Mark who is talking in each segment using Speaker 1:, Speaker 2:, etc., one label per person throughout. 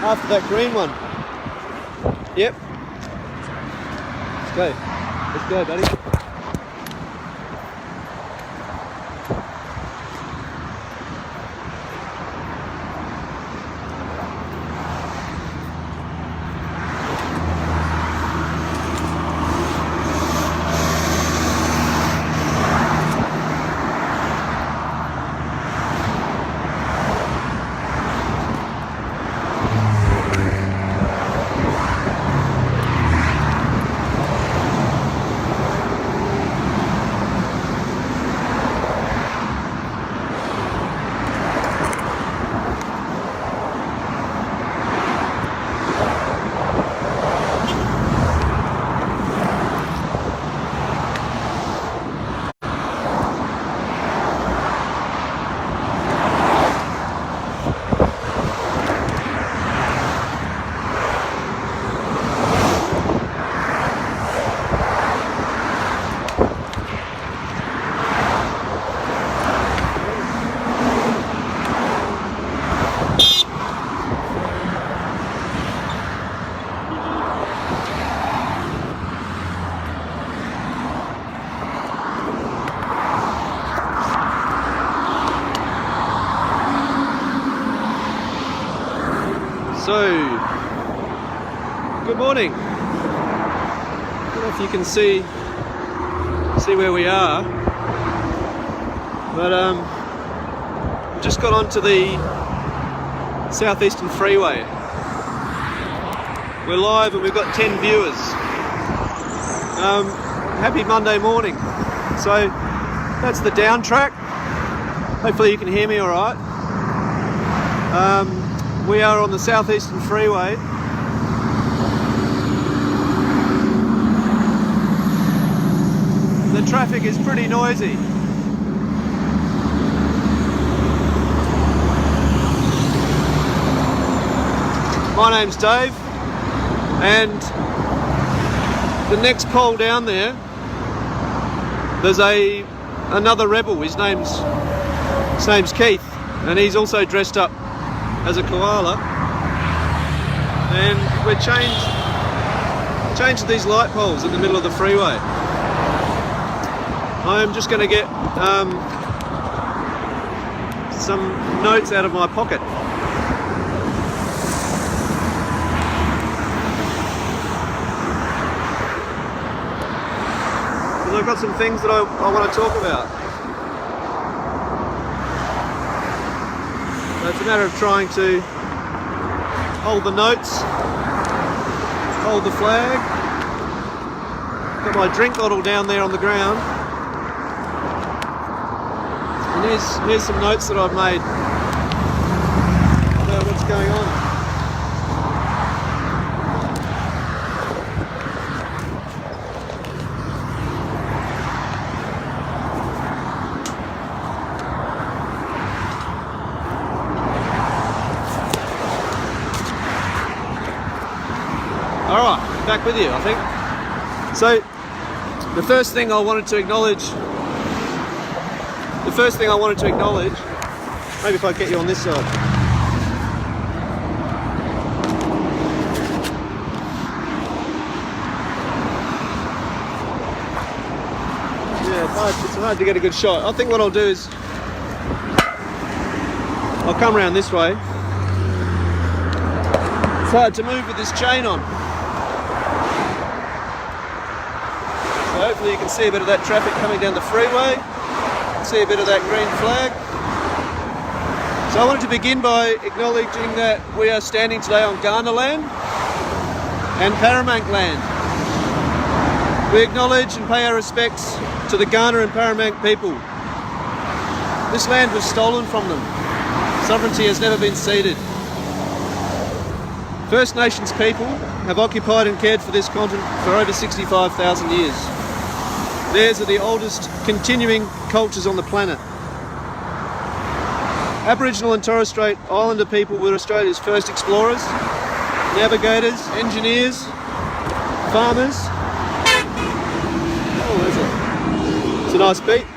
Speaker 1: after that green one. Yep. Let's go. Let's go, buddy. So, good morning. I don't know if you can see where we are, but we've just got onto the Southeastern Freeway. We're live and we've got 10 viewers. Happy Monday morning. So that's the down track. Hopefully you can hear me all right. We are on the Southeastern Freeway. The traffic is pretty noisy. My name's Dave, and the next pole down there's another rebel. His name's Keith, and he's also dressed up as a koala, and we're changed these light poles in the middle of the freeway. I'm just going to get some notes out of my pocket. Because I've got some things that I want to talk about. So it's a matter of trying to hold the notes, hold the flag. Got my drink bottle down there on the ground. And here's some notes that I've made about what's going on. Alright, back with you, I think. So, the first thing I wanted to acknowledge, maybe if I get you on this side. Yeah, it's hard to get a good shot. I think what I'll do is, I'll come around this way. It's hard to move with this chain on. Hopefully you can see a bit of that traffic coming down the freeway, see a bit of that green flag. So I wanted to begin by acknowledging that we are standing today on Kaurna land and Paramount land. We acknowledge and pay our respects to the Kaurna and Paramount people. This land was stolen from them. Sovereignty has never been ceded. First Nations people have occupied and cared for this continent for over 65,000 years. Theirs are the oldest continuing cultures on the planet. Aboriginal and Torres Strait Islander people were Australia's first explorers, navigators, engineers, farmers. Oh, there's it's a nice beat.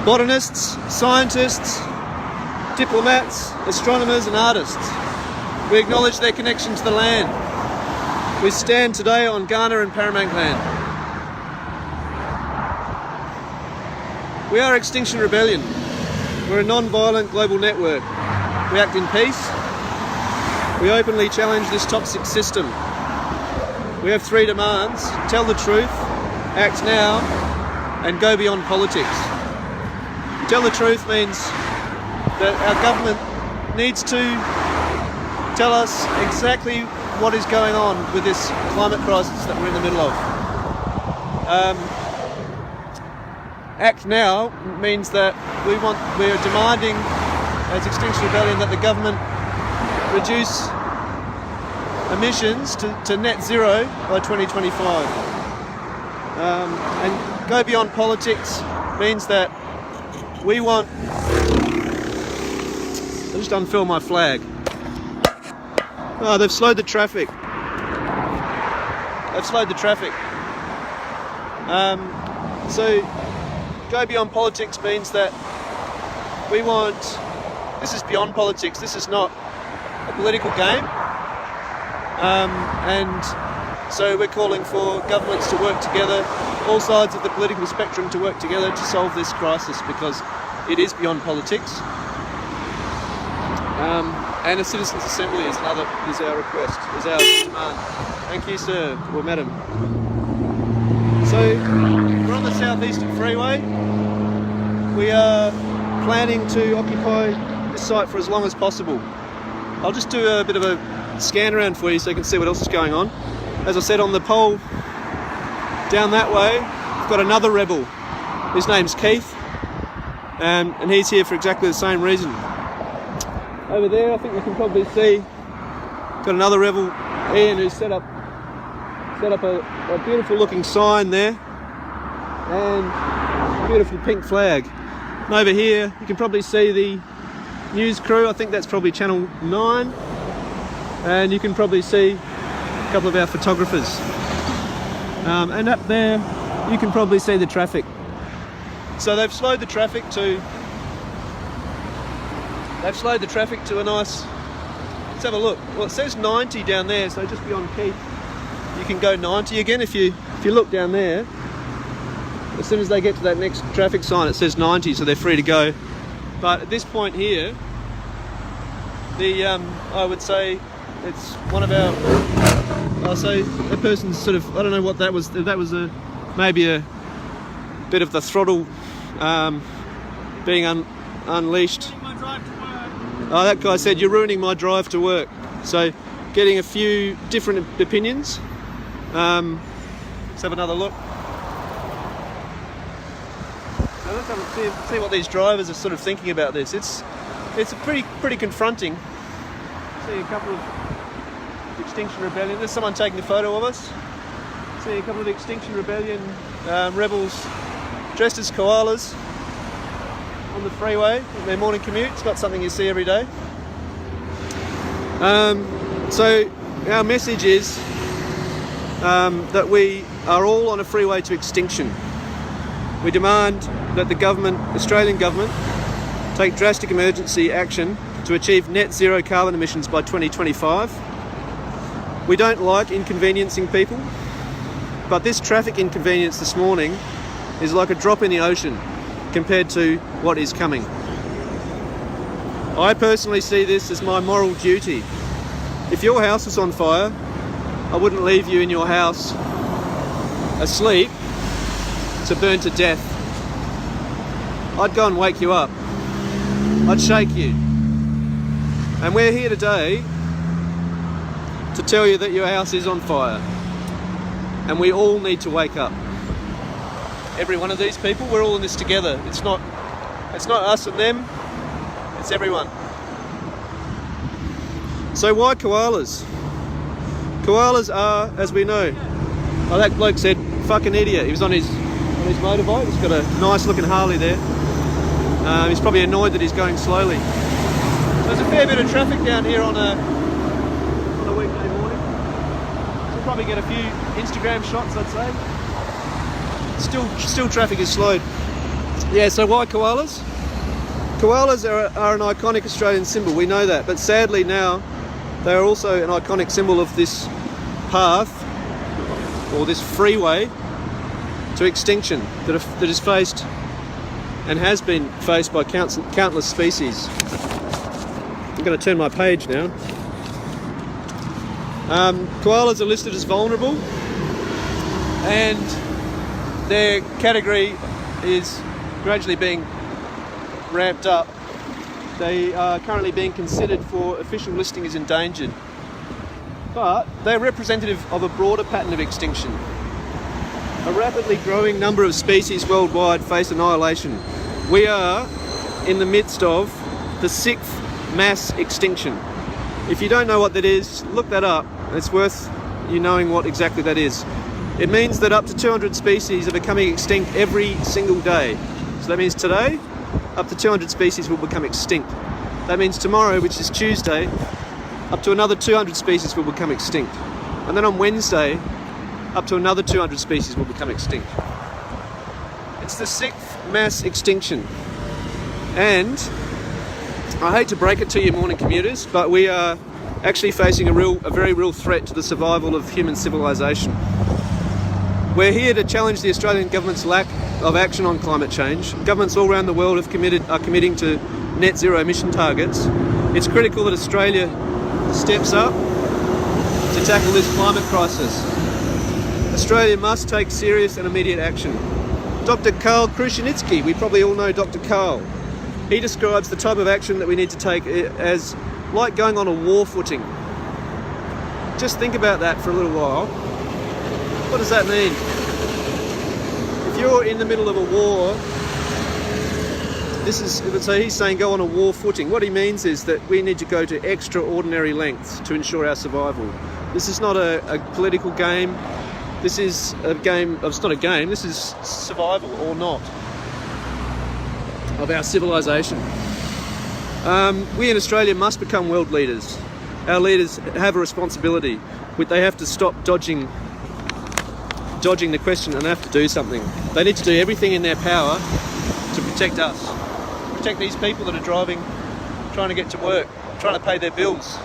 Speaker 1: Botanists, scientists, diplomats, astronomers and artists. We acknowledge their connection to the land. We stand today on Kaurna and Paramount land. We are Extinction Rebellion. We're a non-violent global network. We act in peace. We openly challenge this toxic system. We have 3 demands: tell the truth, act now, and go beyond politics. Tell the truth means that our government needs to tell us exactly what is going on with this climate crisis that we're in the middle of. Act now means that we're demanding as Extinction Rebellion that the government reduce emissions to net zero by 2025. And go beyond politics means that we want... I'll just unfurl my flag. Oh, they've slowed the traffic. So go beyond politics means that we want... This is beyond politics. This is not a political game. And so we're calling for governments to work together, all sides of the political spectrum to work together to solve this crisis, because it is beyond politics. And a citizens' assembly is our request, is our demand. Thank you, sir, or madam. So we're on the southeastern freeway. We are planning to occupy this site for as long as possible. I'll just do a bit of a scan around for you so you can see what else is going on. As I said, on the pole down that way, we've got another rebel. His name's Keith, and he's here for exactly the same reason. Over there, I think you can probably see, got another rebel, Ian, who's set up a beautiful looking sign there, and a beautiful pink flag. And over here, you can probably see the news crew. I think that's probably Channel 9. And you can probably see a couple of our photographers. And up there, you can probably see the traffic. So they've slowed the traffic to a nice... Let's have a look. Well, it says 90 down there, so just beyond Keith, you can go 90 again. If you look down there, as soon as they get to that next traffic sign, it says 90, so they're free to go. But at this point here, I would say it's one of our... I'll say a person's sort of... I don't know what that was. That was maybe a bit of the throttle being unleashed. Oh, that guy said, "You're ruining my drive to work." So, getting a few different opinions. Let's have another look. Now let's have see what these drivers are sort of thinking about this. It's a pretty confronting. See a couple of Extinction Rebellion. There's someone taking a photo of us. See a couple of Extinction Rebellion rebels dressed as koalas on the freeway in their morning commute. It's not something you see every day. So our message is that we are all on a freeway to extinction. We demand that the government, Australian government, take drastic emergency action to achieve net zero carbon emissions by 2025. We don't like inconveniencing people, but this traffic inconvenience this morning is like a drop in the ocean compared to what is coming. I personally see this as my moral duty. If your house was on fire, I wouldn't leave you in your house asleep to burn to death. I'd go and wake you up. I'd shake you. And we're here today to tell you that your house is on fire. And we all need to wake up. Every one of these people, we're all in this together. It's not us and them, it's everyone. So why koalas? Koalas are, as we know, oh, that bloke said, "Fucking idiot." He was on his motorbike. He's got a nice looking Harley there. He's probably annoyed that he's going slowly. So there's a fair bit of traffic down here on a weekday morning. We'll probably get a few Instagram shots, I'd say. Still traffic is slowed. Yeah, so why koalas? Koalas are an iconic Australian symbol, we know that, but sadly now They are also an iconic symbol of this path, or this freeway, to extinction that is faced and has been faced by countless species. I'm going to turn my page now. Koalas are listed as vulnerable, and their category is gradually being ramped up. They are currently being considered for official listing as endangered, but they're representative of a broader pattern of extinction. A rapidly growing number of species worldwide face annihilation. We are in the midst of the 6th mass extinction. If you don't know what that is, look that up. It's worth you knowing what exactly that is. It means that up to 200 species are becoming extinct every single day. So that means today, up to 200 species will become extinct. That means tomorrow, which is Tuesday, up to another 200 species will become extinct. And then on Wednesday, up to another 200 species will become extinct. It's the 6th mass extinction. And I hate to break it to you morning commuters, but we are actually facing a very real threat to the survival of human civilization. We're here to challenge the Australian government's lack of action on climate change. Governments all around the world are committing to net zero emission targets. It's critical that Australia steps up to tackle this climate crisis. Australia must take serious and immediate action. Dr. Karl Krushenitsky, we probably all know Dr. Karl. He describes the type of action that we need to take as like going on a war footing. Just think about that for a little while. What does that mean? If you're in the middle of a war, so he's saying go on a war footing. What he means is that we need to go to extraordinary lengths to ensure our survival. This is not a political game. This is a game, it's not a game, this is survival or not of our civilization. We in Australia must become world leaders. Our leaders have a responsibility. They have to stop dodging the question and have to do something. They need to do everything in their power to protect us. Protect these people that are driving, trying to get to work, trying to pay their bills.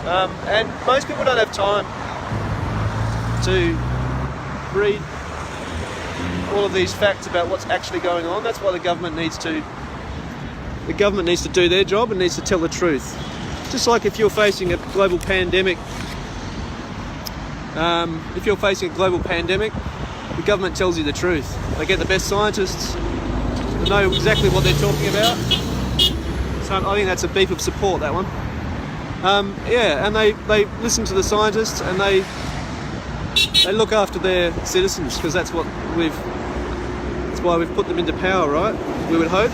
Speaker 1: And most people don't have time to read all of these facts about what's actually going on. That's why the government needs to do their job and needs to tell the truth. Just like if you're facing a global pandemic, the government tells you the truth. They get the best scientists that know exactly what they're talking about. So I think that's a beep of support, that one. And they listen to the scientists and they look after their citizens, because that's why we've put them into power, right? We would hope.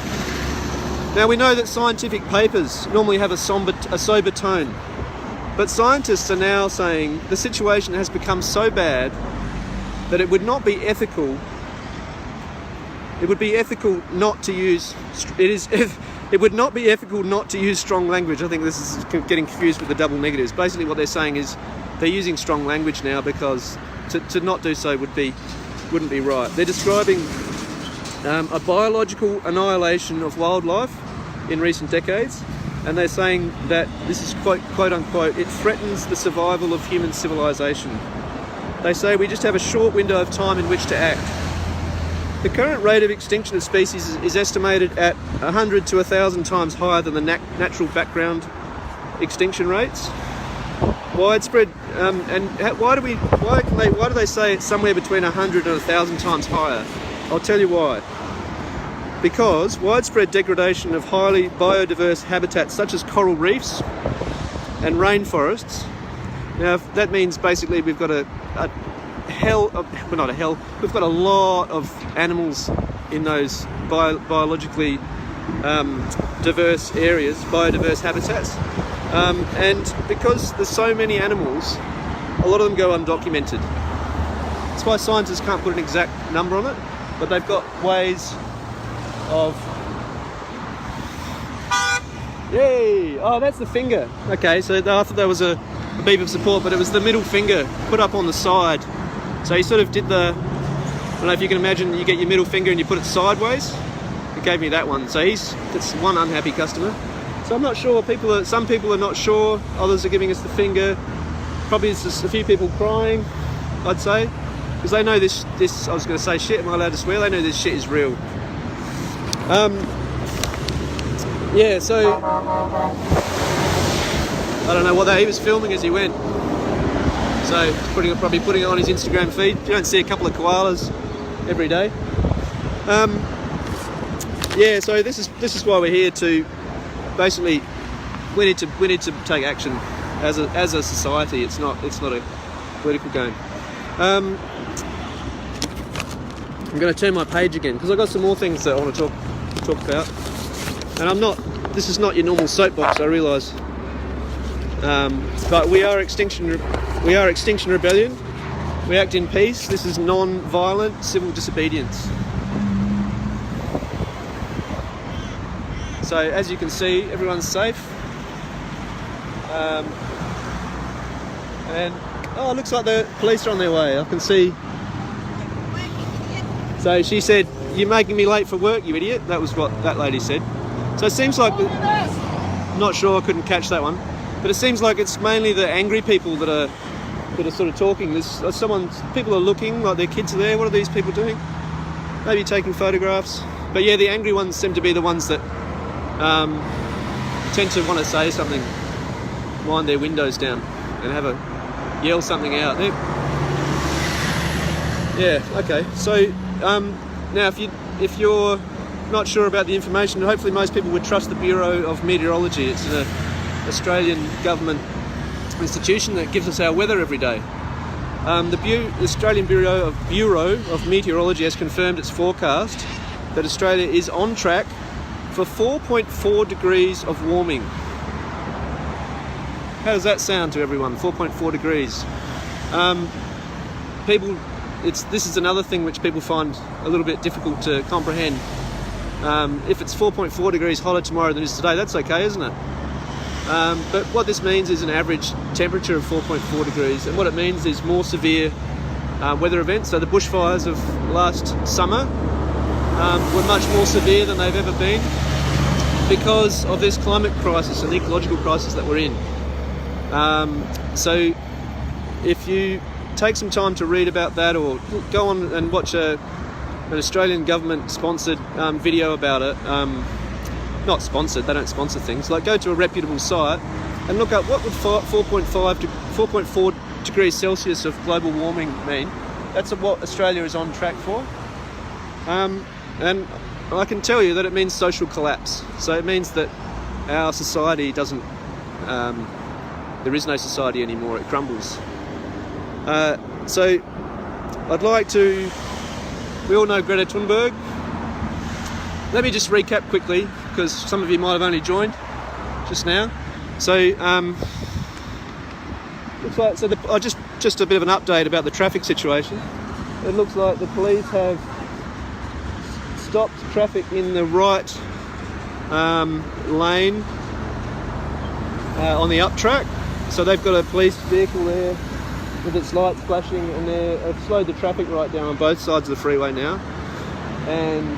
Speaker 1: Now we know that scientific papers normally have a sober tone, but scientists are now saying the situation has become so bad that it would not be ethical. It would be ethical not to use. It would not be ethical not to use strong language. I think this is getting confused with the double negatives. Basically, what they're saying is they're using strong language now because to not do so wouldn't be right. They're describing a biological annihilation of wildlife in recent decades, and they're saying that this is quote unquote, it threatens the survival of human civilization. They say we just have a short window of time in which to act. The current rate of extinction of species is estimated at 100 to 1,000 times higher than the natural background extinction rates. Widespread, why do they say it's somewhere between 100 and 1,000 times higher? I'll tell you why. Because widespread degradation of highly biodiverse habitats such as coral reefs and rainforests. Now that means basically we've got we've got a lot of animals in those biologically diverse areas, biodiverse habitats. And because there's so many animals, a lot of them go undocumented. That's why scientists can't put an exact number on it, but they've got ways of... Yay! Oh, that's the finger. Okay, so I thought that was a beep of support, but it was the middle finger put up on the side. So he sort of did I don't know if you can imagine, you get your middle finger and you put it sideways. It gave me that one. So that's one unhappy customer. So I'm not sure. Some people are not sure. Others are giving us the finger. Probably it's just a few people crying, I'd say, because they know this. I was going to say shit. Am I allowed to swear? They know this shit is real. Yeah. So I don't know what he was filming as he went. So probably putting it on his Instagram feed. You don't see a couple of koalas every day. Yeah. So this is why we're here to. Basically, we need to take action as a society. It's not a political game. I'm going to turn my page again because I've got some more things that I want to talk about. And this is not your normal soapbox, I realise. But we are Extinction Rebellion. We act in peace. This is non-violent civil disobedience. So as you can see, everyone's safe. And it looks like the police are on their way. I can see. So she said, "You're making me late for work, you idiot." That was what that lady said. So it seems like, I'm not sure, I couldn't catch that one, but it seems like it's mainly the angry people that are sort of talking. People are looking like their kids are there. What are these people doing? Maybe taking photographs. But yeah, the angry ones seem to be the ones that tend to want to say something, wind their windows down and yell something out. Yeah, okay. So now if you're not sure about the information, hopefully most people would trust the Bureau of Meteorology. It's an Australian government institution that gives us our weather every day. The Australian Bureau of Meteorology has confirmed its forecast that Australia is on track for 4.4 degrees of warming. How does that sound to everyone? 4.4 degrees. This is another thing which people find a little bit difficult to comprehend. If it's 4.4 degrees hotter tomorrow than it is today, that's okay, isn't it? But what this means is an average temperature of 4.4 degrees, and what it means is more severe weather events. So the bushfires of last summer were much more severe than they've ever been because of this climate crisis and ecological crisis that we're in. So if you take some time to read about that, or go on and watch an Australian government sponsored video about it, not sponsored, they don't sponsor things, like go to a reputable site and look up what would 4.4 degrees Celsius of global warming mean. That's what Australia is on track for. And I can tell you that it means social collapse. So it means that our society doesn't, there is no society anymore, it crumbles. So I'd like to, we all know Greta Thunberg. Let me just recap quickly, because some of you might have only joined just now. So, looks like, just a bit of an update about the traffic situation. It looks like the police have stopped traffic in the right lane on the up track. So they've got a police vehicle there with its lights flashing, and they've slowed the traffic right down on both sides of the freeway now. And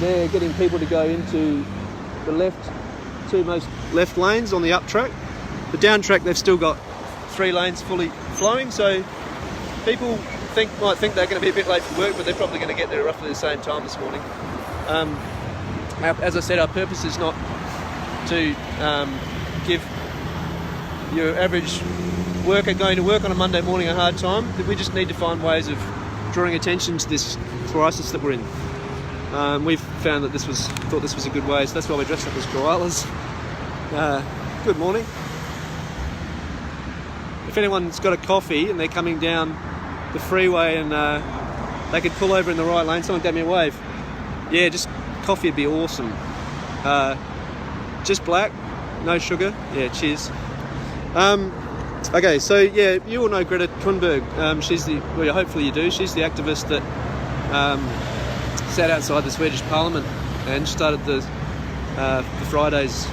Speaker 1: they're getting people to go into the two most left lanes on the up track. The down track, they've still got 3 lanes fully flowing, so people might think they're going to be a bit late for work, but they're probably going to get there roughly the same time this morning. As I said, our purpose is not to give your average worker going to work on a Monday morning a hard time. We just need to find ways of drawing attention to this crisis that we're in. We've found that thought this was a good way, so that's why we dressed up as koalas. Good morning. If anyone's got a coffee and they're coming down the freeway and they could pull over in the right lane, someone gave me a wave. Yeah, just coffee would be awesome. Just black, no sugar. Yeah, cheers. Okay, so yeah, you all know Greta Thunberg. Hopefully you do. She's the activist that sat outside the Swedish Parliament and started the Fridays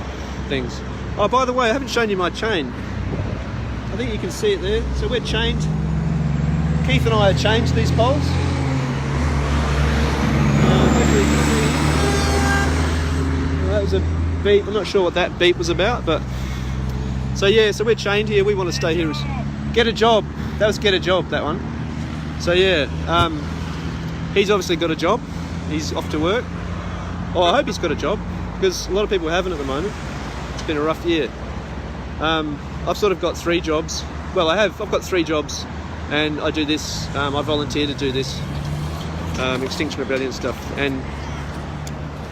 Speaker 1: things. Oh, by the way, I haven't shown you my chain. I think you can see it there. So we're chained. Keith and I are chained to these poles. Hopefully you can see. That was a beep. I'm not sure what that beep was about, but so yeah, so we're chained here. We want to stay here. Get a job. That was get a job, that one. So yeah, he's obviously got a job. He's off to work. Oh, I hope he's got a job, because a lot of people haven't at the moment. It's been a rough year. I've sort of got 3 jobs. Well, I've got 3 jobs, and I do this. I volunteer to do this Extinction Rebellion stuff, and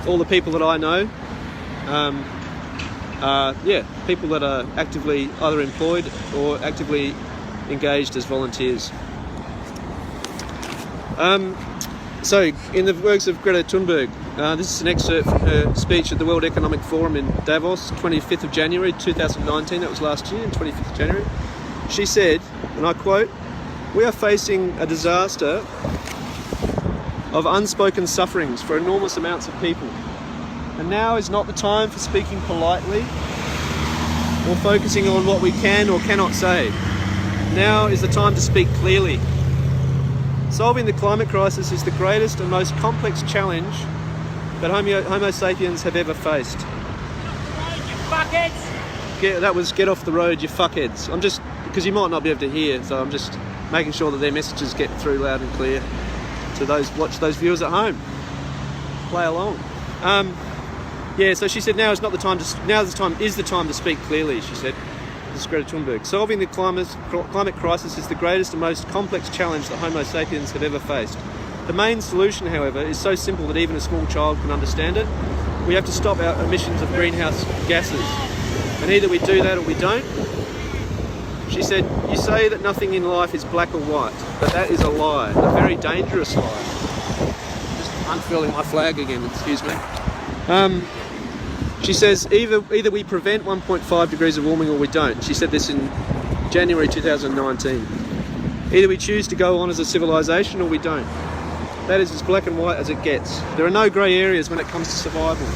Speaker 1: all the people that I know, people that are actively either employed or actively engaged as volunteers. So, in the works of Greta Thunberg, this is an excerpt from her speech at the World Economic Forum in Davos, 25th of January 2019, that was last year, 25th of January. She said, and I quote, "We are facing a disaster of unspoken sufferings for enormous amounts of people. And now is not the time for speaking politely or focusing on what we can or cannot say. Now is the time to speak clearly. Solving the climate crisis is the greatest and most complex challenge that Homo sapiens have ever faced." That was "get off the road, you fuckheads." I'm just, because you might not be able to hear, so I'm just making sure that their messages get through loud and clear to those viewers at home. Play along. So she said now is the time to speak clearly, she said. This is Greta Thunberg. Solving the climate crisis is the greatest and most complex challenge that Homo sapiens have ever faced. The main solution, however, is so simple that even a small child can understand it. We have to stop our emissions of greenhouse gases. And either we do that or we don't. She said, "You say that nothing in life is black or white, but that is a lie, a very dangerous lie." Just unfurling my flag again, excuse me. She says, either we prevent 1.5 degrees of warming or we don't. She said this in January 2019. Either we choose to go on as a civilization or we don't. That is as black and white as it gets. There are no grey areas when it comes to survival.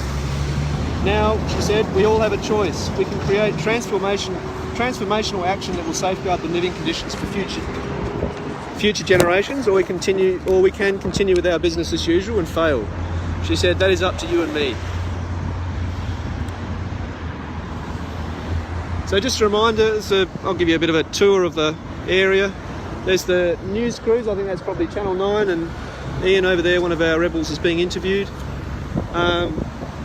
Speaker 1: Now, she said, we all have a choice. We can create transformational action that will safeguard the living conditions for future generations, or we can continue with our business as usual and fail. She said, that is up to you and me. So just a reminder, I'll give you a bit of a tour of the area. There's the news crews, I think that's probably Channel 9, and Ian over there, one of our rebels, is being interviewed.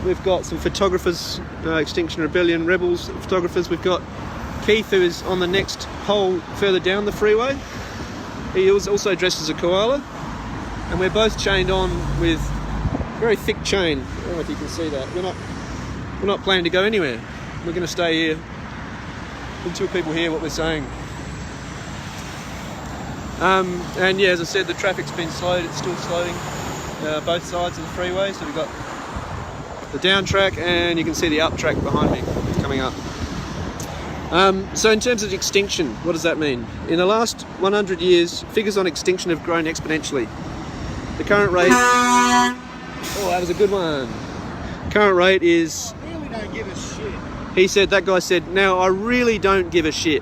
Speaker 1: We've got some photographers, Extinction Rebellion rebels photographers. We've got Keith, who is on the next hole further down the freeway. He was also dressed as a koala, and we're both chained on with very thick chain. I don't know if you can see that. We're not planning to go anywhere. We're going to stay here until people hear what we're saying. And yeah, as I said, the traffic's been slowed. It's still slowing both sides of the freeway. So we've got the down track, and you can see the up track behind me coming up. So in terms of extinction, what does that mean? In the last 100 years, figures on extinction have grown exponentially. The current rate... Oh, that was a good one. Current rate is...
Speaker 2: I really don't give a shit.
Speaker 1: He said, that guy said, "Now I really don't give a shit."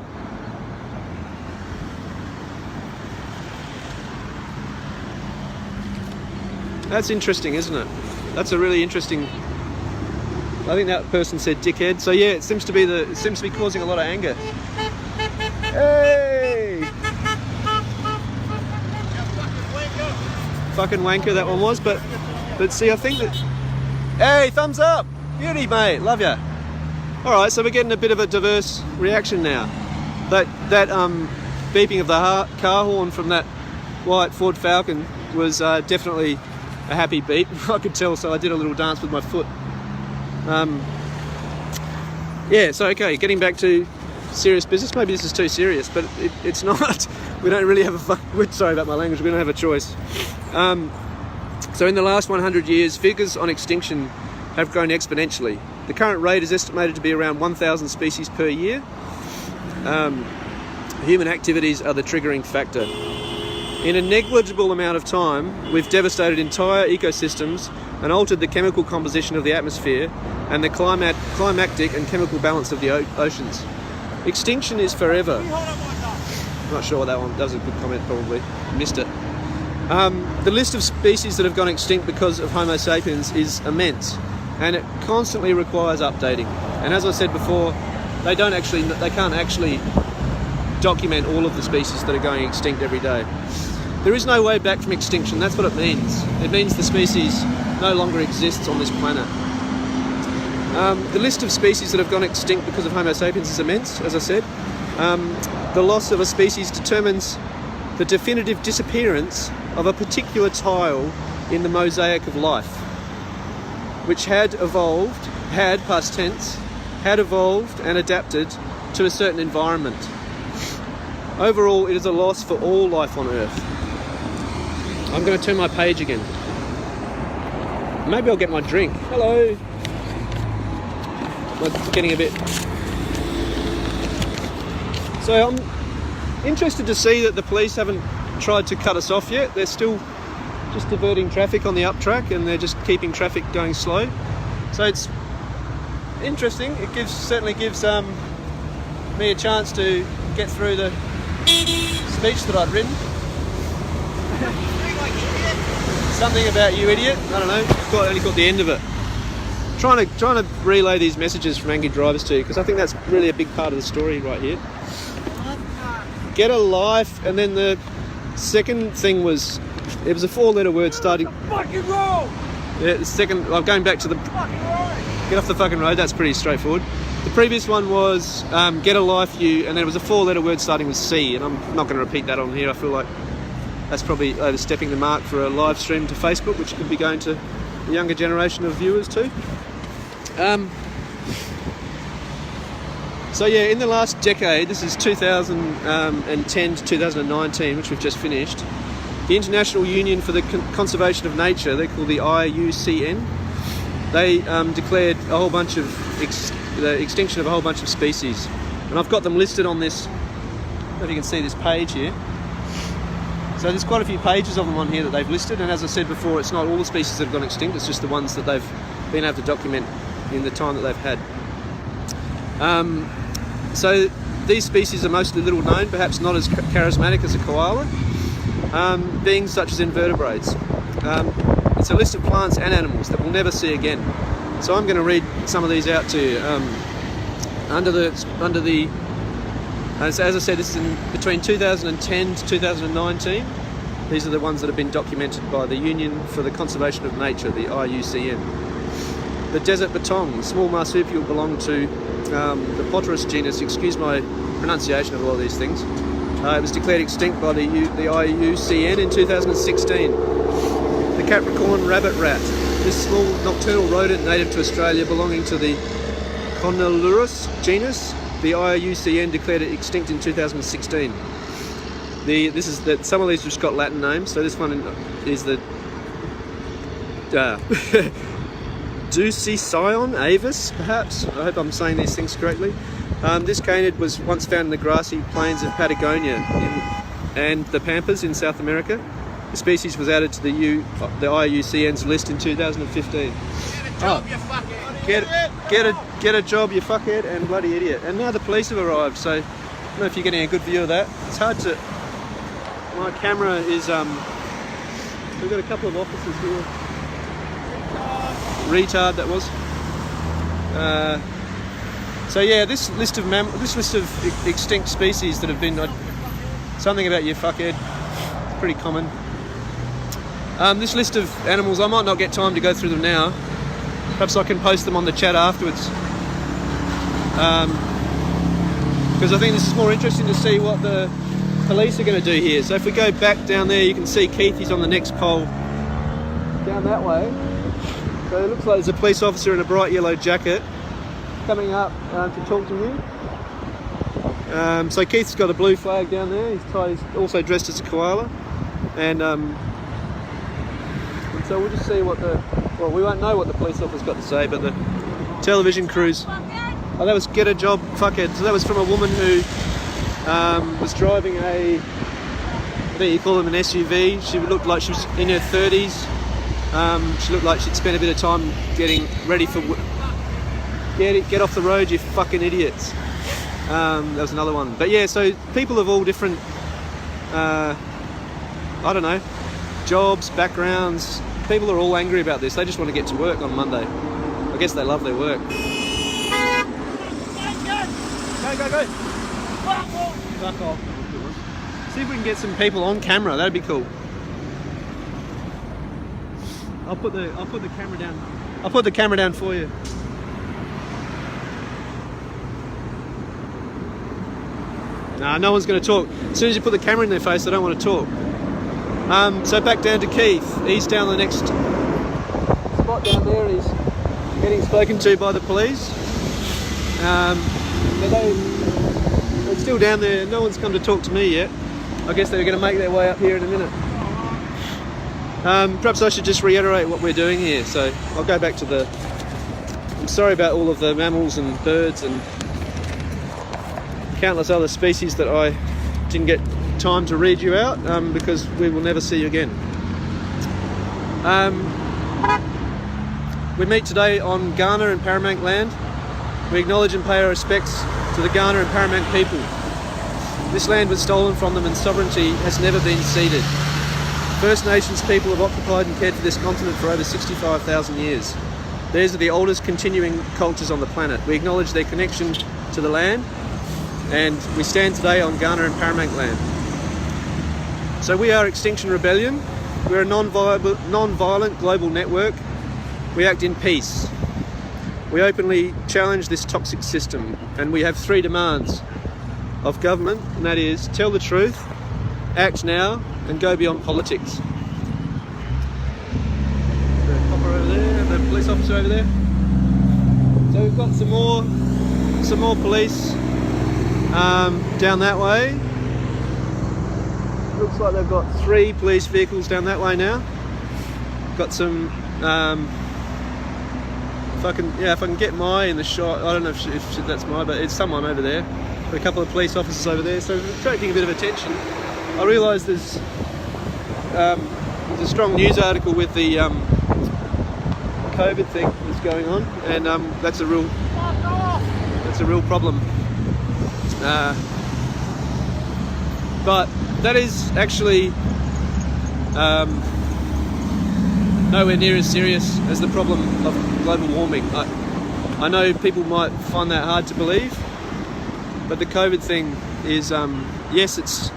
Speaker 1: That's interesting, isn't it? That's a really interesting... I think that person said dickhead. So yeah, it seems to be causing a lot of anger. Hey! Fucking wanker that one was, but see, I think that... Hey, thumbs up! Beauty, mate, love ya. All right, so we're getting a bit of a diverse reaction now. That beeping of the car horn from that white Ford Falcon was definitely a happy beep. I could tell, so I did a little dance with my foot. So okay, getting back to serious business. Maybe this is too serious, but it's not. We don't really have sorry about my language. We don't have a choice. So in the last 100 years, figures on extinction have grown exponentially. The current rate is estimated to be around 1,000 species per year. Human activities are the triggering factor. In a negligible amount of time, we've devastated entire ecosystems and altered the chemical composition of the atmosphere and the climatic and chemical balance of the oceans. Extinction is forever. I'm not sure what that was a good comment, probably. Missed it. The list of species that have gone extinct because of Homo sapiens is immense. and it constantly requires updating. And as I said before, they can't actually document all of the species that are going extinct every day. There is no way back from extinction. That's what it means. It means the species no longer exists on this planet. The list of species that have gone extinct because of Homo sapiens is immense, as I said. The loss of a species determines the definitive disappearance of a particular tile in the mosaic of life, which had past tense, had evolved and adapted to a certain environment. Overall, it is a loss for all life on Earth. I'm going to turn my page again. Maybe I'll get my drink. Hello. I'm getting a bit... So I'm interested to see that the police haven't tried to cut us off yet. They're still just diverting traffic on the up track, and they're just keeping traffic going slow. So it's interesting. It certainly gives me a chance to get through the speech that I'd written. Something about you idiot. I don't know. Only got the end of it. Trying to relay these messages from angry drivers to you, because I think that's really a big part of the story right here. Get a life, and then the second thing was, it was a 4-letter word starting. Fucking road. Yeah, the second. I'm going back to the. Get off the fucking road. That's pretty straightforward. The previous one was get a life, you, and then it was a 4-letter word starting with C, and I'm not going to repeat that on here. I feel like that's probably overstepping the mark for a live stream to Facebook, which could be going to the younger generation of viewers too. So yeah, in the last decade, this is 2010 to 2019, which we've just finished, the International Union for the Conservation of Nature, they're called the IUCN, they declared a whole bunch of the extinction of a whole bunch of species. And I've got them listed on this, I don't know if you can see this page here. So there's quite a few pages of them on here that they've listed, and as I said before, it's not all the species that have gone extinct, it's just the ones that they've been able to document in the time that they've had. So these species are mostly little known, perhaps not as charismatic as a koala, beings such as invertebrates. It's a list of plants and animals that we'll never see again. So I'm going to read some of these out to you. As I said, this is in between 2010 to 2019. These are the ones that have been documented by the Union for the Conservation of Nature, the IUCN. The desert batong, small marsupial, belonged to the Potterus genus. Excuse my pronunciation of a lot of these things. It was declared extinct by the IUCN in 2016. The Capricorn rabbit rat, this small nocturnal rodent native to Australia belonging to the Conilurus genus, the IUCN declared it extinct in 2016. Some of these just got Latin names. So this one is the Deucyon avis, perhaps. I hope I'm saying these things correctly. This canid was once found in the grassy plains of Patagonia and the Pampas in South America. The species was added to the IUCN's list in 2015. Get a job, you fuckhead, and bloody idiot. And now the police have arrived, so I don't know if you're getting a good view of that. It's hard to... My camera is... We've got a couple of officers here. Retard, that was. So yeah, this list of extinct species that have been... something about you fuckhead. It's pretty common. This list of animals, I might not get time to go through them now. Perhaps I can post them on the chat afterwards. Because I think this is more interesting to see what the police are going to do here. So if we go back down there, you can see Keith, he's on the next pole down that way. So it looks like there's a police officer in a bright yellow jacket coming up to talk to you. So Keith's got a blue flag down there. He's also dressed as a koala. And so we'll just see what well, we won't know what the police officer's got to say, but the television crews... Oh, that was get a job, fuckhead. So that was from a woman who was driving a... What do you call them, an SUV? She looked like she was in her 30s. She looked like she'd spent a bit of time getting ready for... Get off the road, you fucking idiots. That was another one. But yeah, so people of all different... I don't know, jobs, backgrounds... People are all angry about this. They just want to get to work on Monday. I guess they love their work. Go, go, go. Fuck off. See if we can get some people on camera, that'd be cool. I'll put the camera down. I'll put the camera down for you. Nah, no one's going to talk. As soon as you put the camera in their face, they don't want to talk. So back down to Keith. He's down the next spot down there. He's getting spoken to by the police. But they're still down there. No one's come to talk to me yet. I guess they're going to make their way up here in a minute. Perhaps I should just reiterate what we're doing here. So I'll go back to the... I'm sorry about all of the mammals and birds and countless other species that I didn't get time to read you out, because we will never see you again. We meet today on Kaurna and Paramount land. We acknowledge and pay our respects to the Kaurna and Paramount people. This land was stolen from them and sovereignty has never been ceded. First Nations people have occupied and cared for this continent for over 65,000 years. These are the oldest continuing cultures on the planet. We acknowledge their connection to the land, and we stand today on Kaurna and Paramount land. So we are Extinction Rebellion. We're a non-violent global network. We act in peace. We openly challenge this toxic system, and we have 3 demands of government, and that is tell the truth, act now, and go beyond politics. The copper over there, the police officer over there. So we've got some more police down that way. Looks like they've got 3 police vehicles down that way now. Got some, if I can get my in the shot, I don't know if that's my, but it's someone over there. Got a couple of police officers over there, so it's attracting a bit of attention. I realise there's a strong news article with the COVID thing that's going on, and that's a real problem. But that is actually nowhere near as serious as the problem of global warming. I know people might find that hard to believe, but the COVID thing is, yes, it's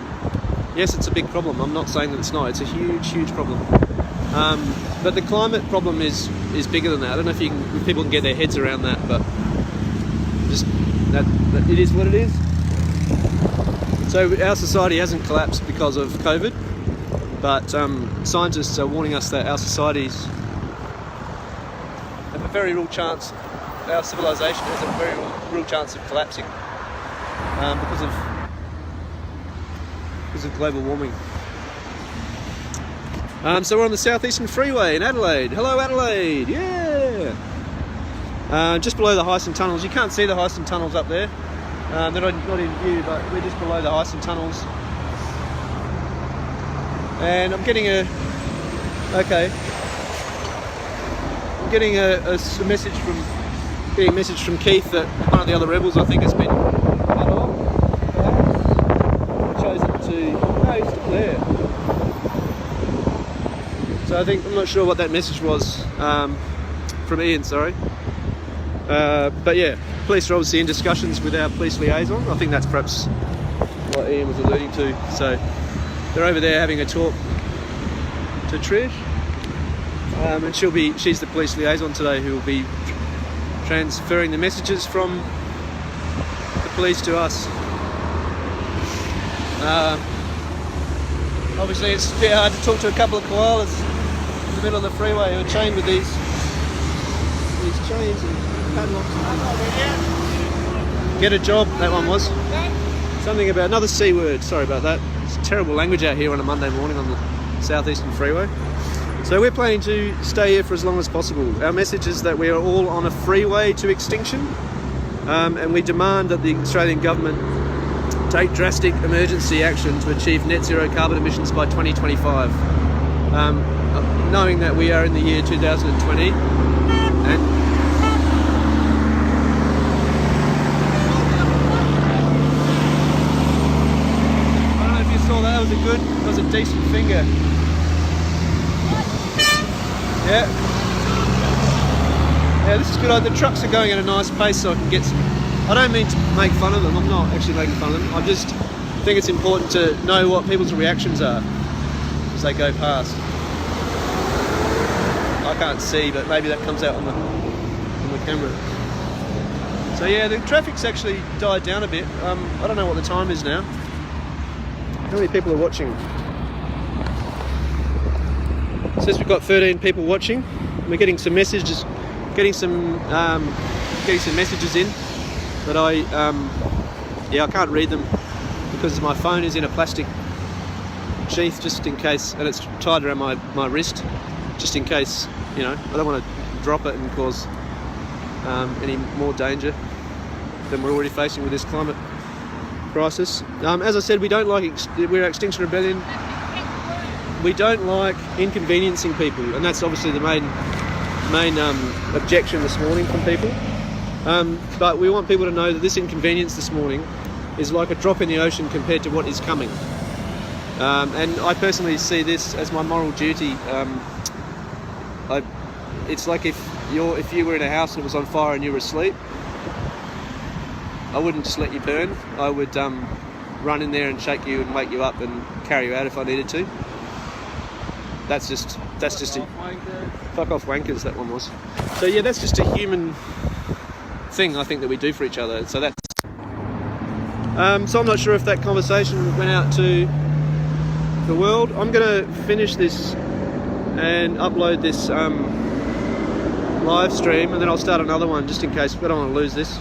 Speaker 1: a big problem. I'm not saying that it's not. It's a huge problem. But the climate problem is bigger than that. I don't know if people can get their heads around that, but just that it is what it is. So our society hasn't collapsed because of COVID, but scientists are warning us that our societies have a very real chance, our civilization has a very real chance of collapsing because of global warming. So we're on the southeastern freeway in Adelaide. Hello Adelaide, yeah! Just below the Hyson tunnels. You can't see the Hyson tunnels up there. They're not in view, but we're just below the Hyson tunnels. And I'm getting a message from Keith that one of the other rebels, I think, has been cut off. Chosen to. No, he's still there. So I'm not sure what that message was from Ian. Sorry. But yeah, police are obviously in discussions with our police liaison. I think that's perhaps what Ian was alluding to. So they're over there having a talk to Trish, and she's the police liaison today, who will be transferring the messages from the police to us. Obviously it's a bit hard to talk to a couple of koalas in the middle of the freeway who are chained with these chains and padlocks. Get a job, that one was. Something about another C word, sorry about that. It's terrible language out here on a Monday morning on the southeastern freeway. So we're planning to stay here for as long as possible. Our message is that we are all on a freeway to extinction, and we demand that the Australian government take drastic emergency action to achieve net zero carbon emissions by 2025. Knowing that we are in the year 2020, and that was a decent finger. Yeah. Yeah, this is good. The trucks are going at a nice pace so I can get some... I don't mean to make fun of them. I'm not actually making fun of them. I just think it's important to know what people's reactions are as they go past. I can't see, but maybe that comes out on the camera. So yeah, the traffic's actually died down a bit. I don't know what the time is now. How many people are watching? It says we've got 13 people watching. We're getting some messages, getting some messages in, but I can't read them because my phone is in a plastic sheath just in case, and it's tied around my wrist just in case, you know, I don't want to drop it and cause any more danger than we're already facing with this climate crisis. As I said, we're Extinction Rebellion. We don't like inconveniencing people, and that's obviously the main objection this morning from people. But we want people to know that this inconvenience this morning is like a drop in the ocean compared to what is coming. And I personally see this as my moral duty. It's like if you were in a house and it was on fire and you were asleep, I wouldn't just let you burn. I would run in there and shake you and wake you up and carry you out if I needed to. That's just a fuck off wankers, that one was. So yeah, that's just a human thing I think that we do for each other. So that's so I'm not sure if that conversation went out to the world. I'm gonna finish this and upload this live stream, and then I'll start another one just in case. I don't want to lose this.